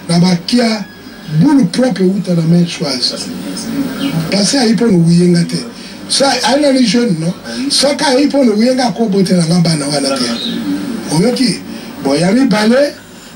Nabakia, boule propre ou t'as la main choisie. Parce qu'il faut nous oublier. Ça, il y a les jeunes, non? Ça, il faut nous oublier à quoi botter la main banane. Bon, il y a mis balai,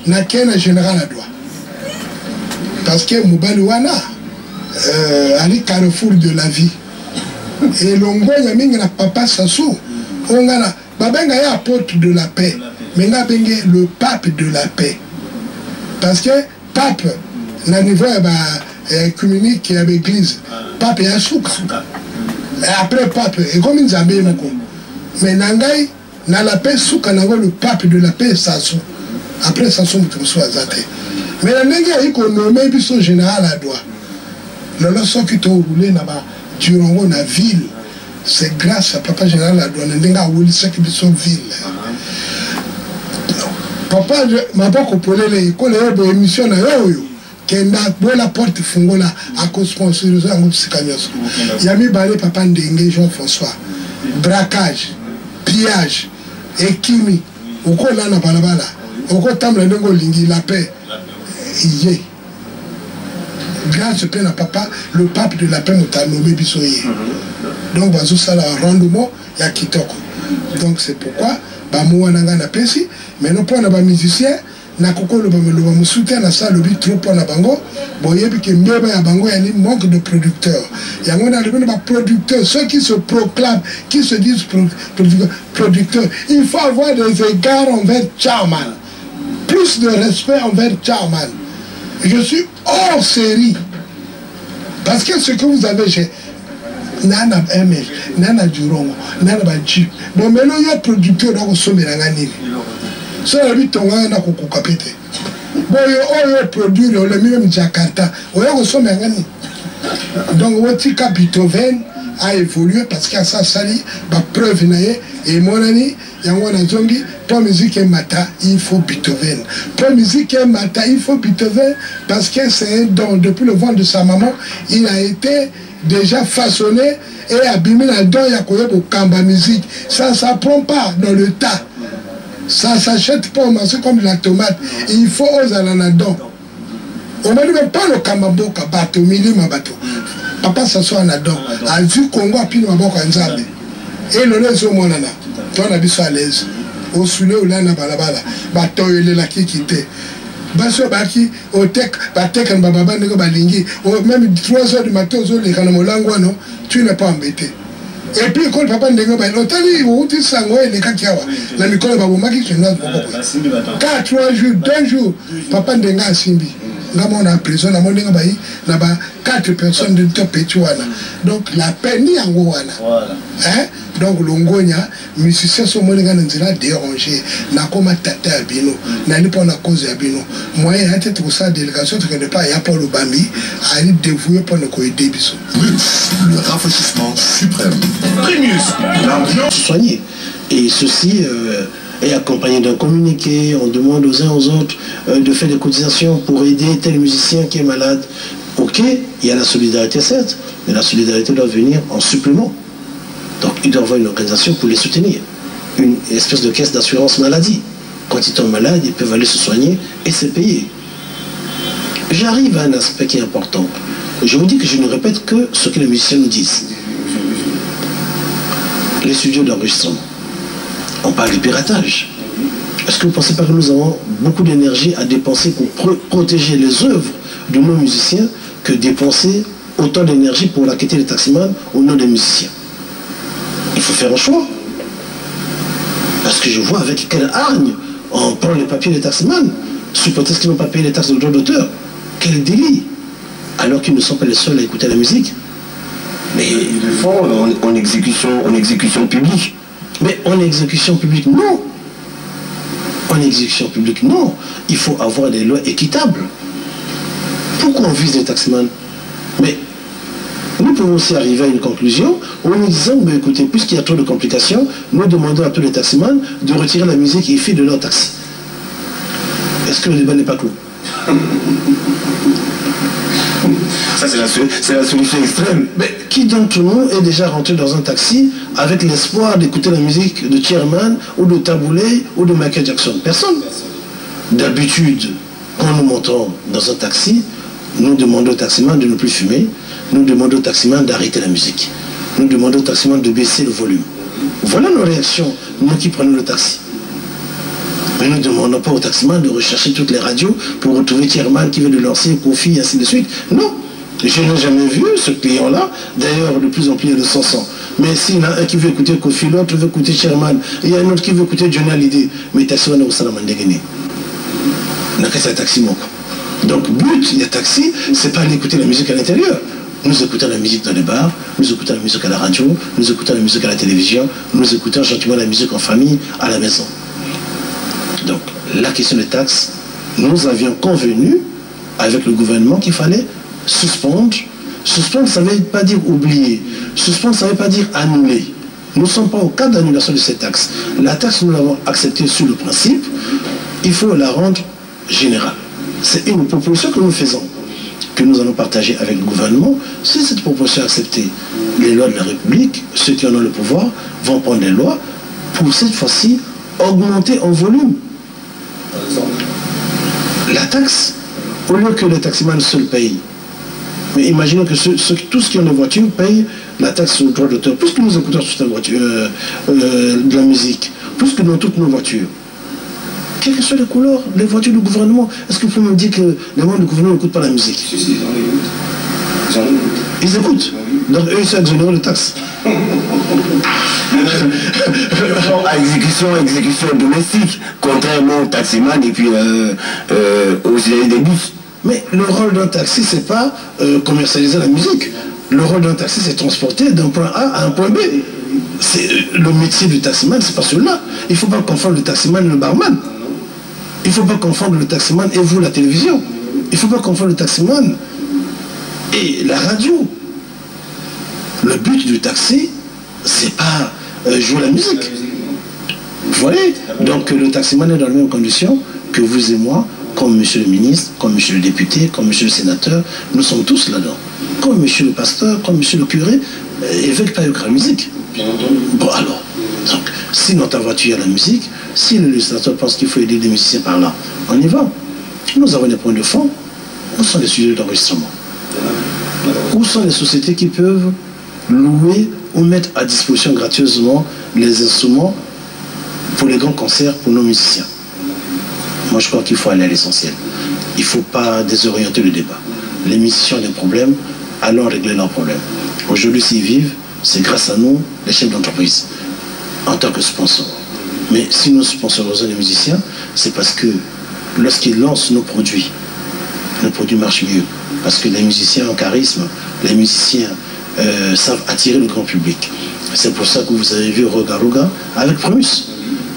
n'a qu'un général à droit. Parce que Moubaliwana, Ali carrefour de la vie. Et l'ongo, il y a mis un papa Sassou. On a Babenga est apôtre de la paix. Mais là, le pape de la paix. Parce que pape, le niveau communique avec l'église, pape est à Souka. Après pape, et comme ils avaient mais Nangaï, dans la paix, Souka n'a le pape de la paix, Sassou. Après Sassou, tu me sois azaté. Mais la Nangaï, il a nommé le général à droit. Le leçon qui t'a roulé là-bas, tu renvoies dans la ville. C'est grâce à papa général à droit, il a roulé ce qui est ville. Papa, ma boko polele, il y a une émission na yo. Kenda la porte fungola à cause sponsorisé en groupe Sikanyos. Yami balé papa Ndenge Jean-François. Braquage, pillage, ekimi. Oko na balabala. Oko tamla ndongo lingi la paix. Iye. Grâce à papa, le pape de la paix m'a nommé Bissoye. Donc bazou ça la rendement ya kitoko. Donc c'est pourquoi bamoua nanga na pesi, mais non pas na ba musicien. Na koko le ba soutien na ça le but trop pour na bango boyebi ke mbeba ya bango ya ni manque de producteurs ya ngona le ba producteurs ceux qui se proclament qui se disent producteurs il faut avoir des égards envers Charman, plus de respect envers Charman. Je suis hors série parce que ce que vous avez chez Nana ML Nana Durongo Nana Baji bon mais là producteur donc sommet na ngani. Ça la vie ton gars n'a qu'au capité. Bon, il produit le même Jakarta. On a reçu mes gars. Donc, votre Beethoven a évolué parce qu'il y a ça, ma preuve et mon ami, il y a un zombie. Pour musique et mata, il faut Beethoven. Pour musique et mata, il faut Beethoven parce que c'est un don. Depuis le ventre de sa maman, il a été déjà façonné et abîmé la don. Il y a quoi pour Kamba musique. Ça ne s'apprend pas dans le tas. Ça ne s'achète pas au marché comme de la tomate. Il faut aux alanadons. On m'a dit même pas le Kamaboka, bateau, milima bateau. Papa s'assoit en adon. A vu Congo a pris ma boca en Zambé. Et le lait au monana. Toi, on a vu à l'aise. Au soulé ou là, na balabala. Bateau, il est là qui quittait. Basso Baki, au tech, batek en bababa, nego balingi. Même 3 h du matin, aux les canamolangwa, non, tu n'es pas embêté. Et puis, quand papa Ndengo va l'hôtel, où tu sens, les kakiawa, la micro va vous marquer sur notre 4, 3 jours, 2 jours, papa Ndenga a Simbi. On a en prison, on a 4 personnes de top pétuana. Donc, la peine ni en Gowana. Hein? Donc, l'ongonia, musiciens sont monés dans dérangé. N'a comme tata à Bino, n'a pas la cause à Bino. Moi, il y a peut-être pour ça, délégation, qui n'est pas, il y a pas le Bambi, à aller dévouer pour nous aider. Le rafraîchissement suprême. Primus, l'ambiance soignée. Et ceci est accompagné d'un communiqué. On demande aux uns aux autres de faire des cotisations pour aider tel musicien qui est malade. Ok, il y a la solidarité certes, mais la solidarité doit venir en supplément. Donc il doit y avoir une organisation pour les soutenir. Une espèce de caisse d'assurance maladie. Quand ils tombent malades, ils peuvent aller se soigner et se payer. J'arrive à un aspect qui est important. Je vous dis que je ne répète que ce que les musiciens nous disent. Les studios d'enregistrement. On parle du piratage. Est-ce que vous ne pensez pas que nous avons beaucoup d'énergie à dépenser pour protéger les œuvres de nos musiciens que dépenser autant d'énergie pour la quitter des taximans au nom des musiciens? Il faut faire un choix. Parce que je vois avec quelle hargne on prend les papiers des taximans, sous prétexte qu'ils n'ont pas payé les taxes de droit d'auteur. Quel délit! Alors qu'ils ne sont pas les seuls à écouter la musique. Mais ils le font en exécution publique. Mais en exécution publique, non. En exécution publique, non. Il faut avoir des lois équitables. Pourquoi on vise les taximans? Mais nous pouvons aussi arriver à une conclusion où nous disons, mais écoutez, puisqu'il y a trop de complications, nous demandons à tous les taximans de retirer la musique et fait de leur taxi. Est-ce que le débat n'est pas clos? Ça, c'est la solution extrême. Mais qui d'entre nous est déjà rentré dans un taxi avec l'espoir d'écouter la musique de Chairman ou de Taboulé ou de Michael Jackson? Personne. D'habitude, Quand nous montons dans un taxi, nous demandons au taximan de ne plus fumer, nous demandons au taximan d'arrêter la musique, nous demandons au taximan de baisser le volume. Voilà nos réactions, nous qui prenons le taxi. Mais nous ne demandons pas au taximan de rechercher toutes les radios pour retrouver Chairman qui veut de lancer Kofi et ainsi de suite. Non, je n'ai jamais vu ce client-là. D'ailleurs, de plus en plus, il y a de 500. Mais s'il y en a un qui veut écouter Kofi, l'autre veut écouter Chairman, et il y a un autre qui veut écouter Johnny Hallyday. Mais taxi, on a aussi la mandégénie. On a qu'à un taxi, mon coup. Donc, le but, il y a taxi, c'est pas aller écouter la musique à l'intérieur. Nous écoutons la musique dans les bars, nous écoutons la musique à la radio, nous écoutons la musique à la télévision, nous écoutons gentiment la musique en famille, à la maison. Donc, la question des taxes, nous avions convenu avec le gouvernement qu'il fallait suspendre. Suspendre, ça ne veut pas dire oublier. Suspendre, ça ne veut pas dire annuler. Nous ne sommes pas au cas d'annulation de cette taxe. La taxe, nous l'avons acceptée sur le principe. Il faut la rendre générale. C'est une proposition que nous faisons, que nous allons partager avec le gouvernement. Si cette proposition est acceptée, les lois de la République, ceux qui en ont le pouvoir, vont prendre les lois pour cette fois-ci augmenter en volume la taxe, au lieu que les taximans seuls payent. Mais imaginons que tous qui ont des voitures payent la taxe sur le droit d'auteur. Plus que nous écoutons sur la voiture, de la musique, plus que dans toutes nos voitures. Quelles que soient les couleurs, les voitures du gouvernement, est-ce que vous pouvez me dire que les membres du gouvernement n'écoutent pas la musique? Si, ils écoutent. Donc eux, ils sont exonérés de taxes. à exécution domestique, contrairement aux taximans et puis aux usagers des bus. Mais le rôle d'un taxi, c'est pas commercialiser la musique. Le rôle d'un taxi, c'est transporter d'un point A à un point B. Le métier du taximan, c'est pas celui-là. Il ne faut pas confondre le taximan et le barman. Il ne faut pas confondre le taximan et vous, la télévision. Il ne faut pas confondre le taximan et la radio. Le but du taxi, c'est pas jouer la musique. Vous voyez? Donc le taximan est dans les mêmes conditions que vous et moi, comme monsieur le ministre, comme monsieur le député, comme monsieur le sénateur, nous sommes tous là-dedans. Comme monsieur le pasteur, comme monsieur le curé, ils veulent pas écouter la musique. Bon alors, donc, si dans ta voiture il y a la musique, si le législateur pense qu'il faut aider des musiciens par là, on y va. Nous avons des points de fond. Où sont les sujets d'enregistrement? Où sont les sociétés qui peuvent louer ou mettre à disposition gratuitement les instruments pour les grands concerts pour nos musiciens? Moi je crois qu'il faut aller à l'essentiel. Il ne faut pas désorienter le débat. Les musiciens ont des problèmes, allons régler leurs problèmes. Aujourd'hui s'ils vivent, c'est grâce à nous, les chefs d'entreprise, en tant que sponsors. Mais si nous sponsorisons les musiciens, c'est parce que lorsqu'ils lancent nos produits marchent mieux. Parce que les musiciens ont charisme, les musiciens savent attirer le grand public. C'est pour ça que vous avez vu Roga Roga avec Primus.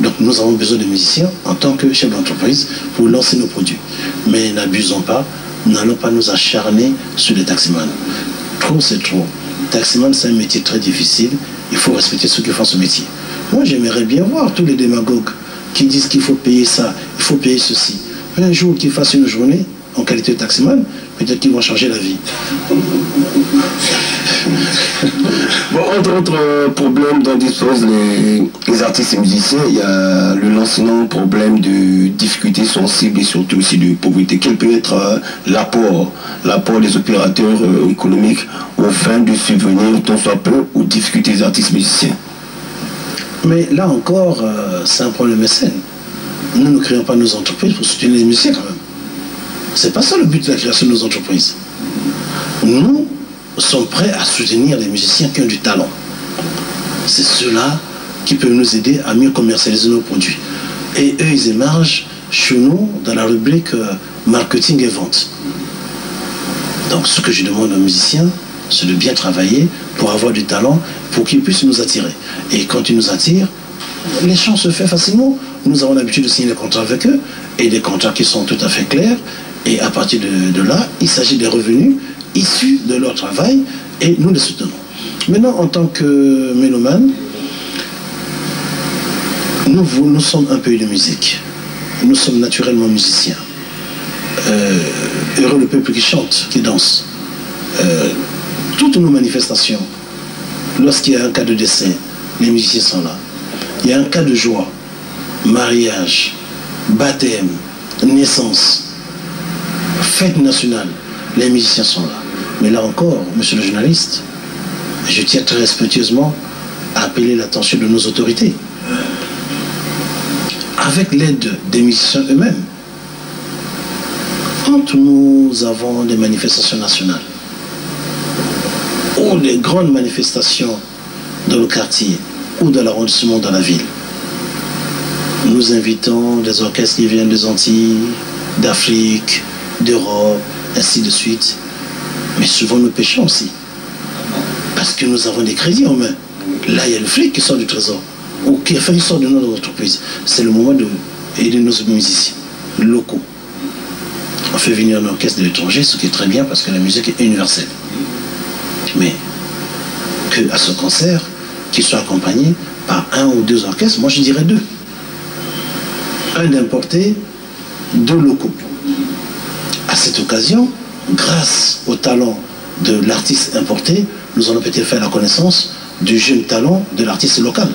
Donc nous avons besoin de musiciens en tant que chef d'entreprise pour lancer nos produits. Mais n'abusons pas, n'allons pas nous acharner sur les taximans. Trop c'est trop. Taximan c'est un métier très difficile, il faut respecter ceux qui font ce métier. Moi j'aimerais bien voir tous les démagogues qui disent qu'il faut payer ça, il faut payer ceci. Mais un jour qu'ils fassent une journée en qualité de taximan, peut-être qu'ils vont changer la vie. Bon, entre autres problèmes dont disposent les artistes et musiciens, il y a le lancement, problème de difficultés sensibles et surtout aussi de pauvreté. Quel peut être l'apport des opérateurs économiques aux fins de subvenir tant soit peu aux difficultés des artistes et musiciens? Mais là encore, c'est un problème mécène. Nous ne créons pas nos entreprises pour soutenir les musiciens quand même. C'est pas ça le but de la création de nos entreprises. Nous sommes prêts à soutenir les musiciens qui ont du talent. C'est ceux-là qui peuvent nous aider à mieux commercialiser nos produits. Et eux, ils émergent chez nous dans la rubrique marketing et vente. Donc ce que je demande aux musiciens, c'est de bien travailler pour avoir du talent, pour qu'ils puissent nous attirer. Et quand ils nous attirent, l'échange se fait facilement. Nous avons l'habitude de signer des contrats avec eux, et des contrats qui sont tout à fait clairs. Et à partir de là, il s'agit des revenus issus de leur travail, et nous les soutenons. Maintenant, en tant que mélomane, nous sommes un pays de musique. Nous sommes naturellement musiciens. Heureux le peuple qui chante, qui danse. Toutes nos manifestations, lorsqu'il y a un cas de décès, les musiciens sont là. Il y a un cas de joie, mariage, baptême, naissance. fête nationale, les musiciens sont là. Mais là encore, monsieur le journaliste, je tiens très respectueusement à appeler l'attention de nos autorités. Avec l'aide des musiciens eux-mêmes, quand nous avons des manifestations nationales, ou des grandes manifestations dans le quartier, ou dans l'arrondissement, dans la ville, nous invitons des orchestres qui viennent des Antilles, d'Afrique, d'Europe, ainsi de suite. Mais souvent nous pêchons aussi. Parce que nous avons des crédits en main. Là, il y a le flic qui sort du trésor. Ou qui sort de notre entreprise. C'est le moment d'aider nos musiciens locaux. On fait venir un orchestre de l'étranger, ce qui est très bien parce que la musique est universelle. Mais qu'à ce concert, qu'il soit accompagné par 1 ou 2 orchestres, moi je dirais 2. Un d'importés, 2 locaux. À cette occasion, grâce au talent de l'artiste importé, nous allons peut-être faire la connaissance du jeune talent de l'artiste local.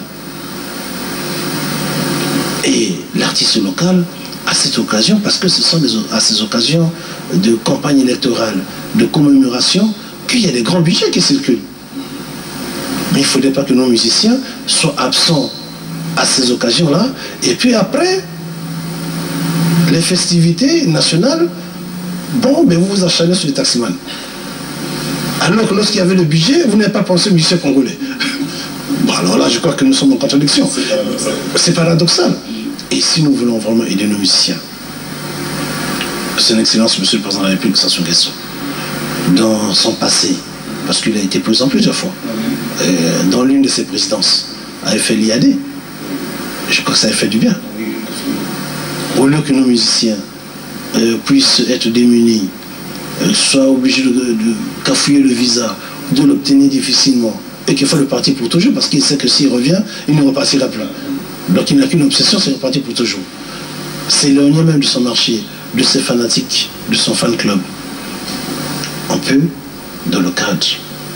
Et l'artiste local, à cette occasion, parce que ce sont à ces occasions de campagne électorale, de commémoration, qu'il y a des grands budgets qui circulent. Mais il ne faudrait pas que nos musiciens soient absents à ces occasions-là. Et puis après, les festivités nationales, bon, mais vous vous acharnez sur les taximans. Alors que lorsqu'il y avait le budget, vous n'avez pas pensé aux musiciens congolais. Bon, alors là, je crois que nous sommes en contradiction. C'est paradoxal. Et si nous voulons vraiment aider nos musiciens, son Excellence, Monsieur le Président de la République, Sassou Nguesso, dans son passé, parce qu'il a été président plusieurs fois, dans l'une de ses présidences, avait fait l'IAD. Je crois que ça a fait du bien. Au lieu que nos musiciens puissent être démunis, soient obligés de cafouiller le visa, de l'obtenir difficilement, et qu'il faut le partir pour toujours, parce qu'il sait que s'il revient, il ne repartira plus. Donc il n'a qu'une obsession, c'est repartir pour toujours. C'est l'éloigné même de son marché, de ses fanatiques, de son fan club. On peut, dans le cadre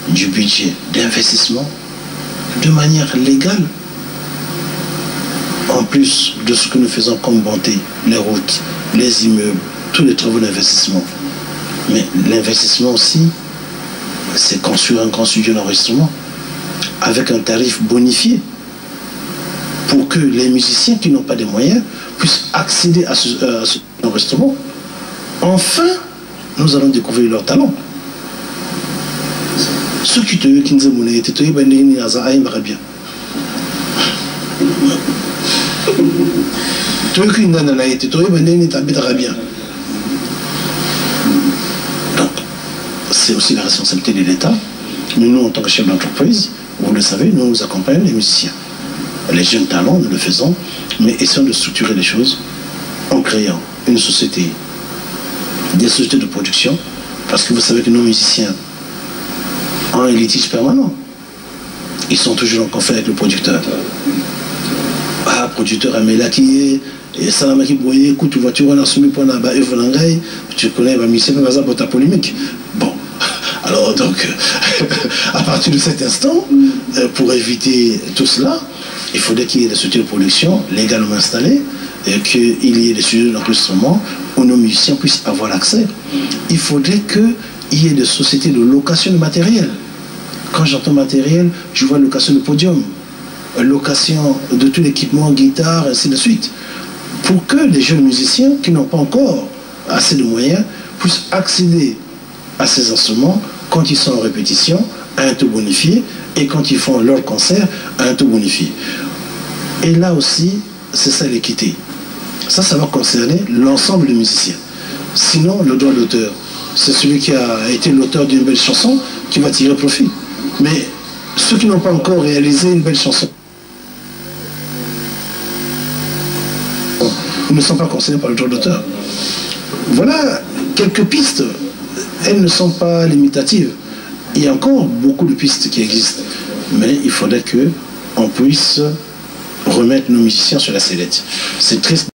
du budget d'investissement, de manière légale, en plus de ce que nous faisons comme bonté, les routes, les immeubles, tous les travaux d'investissement. Mais l'investissement aussi, c'est construire un grand studio d'enregistrement avec un tarif bonifié pour que les musiciens qui n'ont pas de moyens puissent accéder à ce enregistrement. Enfin, nous allons découvrir leur talent. Ceux qui te disent que bien. Donc, c'est aussi la responsabilité de l'État. Mais nous, en tant que chef d'entreprise, vous le savez, nous nous accompagnons les musiciens. Les jeunes talents, nous le faisons, mais essayons de structurer les choses en créant une société, des sociétés de production, parce que vous savez que nos musiciens ont un litige permanent. Ils sont toujours en conflit avec le producteur. Ah, producteur Amela qui est Salamaki Boye, écoute, voiture, on a soumis pour la bas, tu connais, c'est pas pour ta polémique. Bon, alors donc, à partir de cet instant, pour éviter tout cela, il faudrait qu'il y ait des sociétés de production légalement installées, et qu'il y ait des studios d'enregistrement où nos musiciens puissent avoir accès. Il faudrait qu'il y ait des sociétés de location de matériel. Quand j'entends matériel, je vois location de podium, location de tout l'équipement, guitare, ainsi de suite. Pour que les jeunes musiciens qui n'ont pas encore assez de moyens puissent accéder à ces instruments quand ils sont en répétition, à un taux bonifié, et quand ils font leur concert, à un taux bonifié. Et là aussi, c'est ça l'équité. Ça va concerner l'ensemble des musiciens. Sinon, le droit d'auteur, c'est celui qui a été l'auteur d'une belle chanson qui va tirer profit. Mais ceux qui n'ont pas encore réalisé une belle chanson, ils ne sont pas concernés par le droit d'auteur. Voilà quelques pistes. Elles ne sont pas limitatives. Il y a encore beaucoup de pistes qui existent. Mais il faudrait qu'on puisse remettre nos musiciens sur la sellette. C'est triste.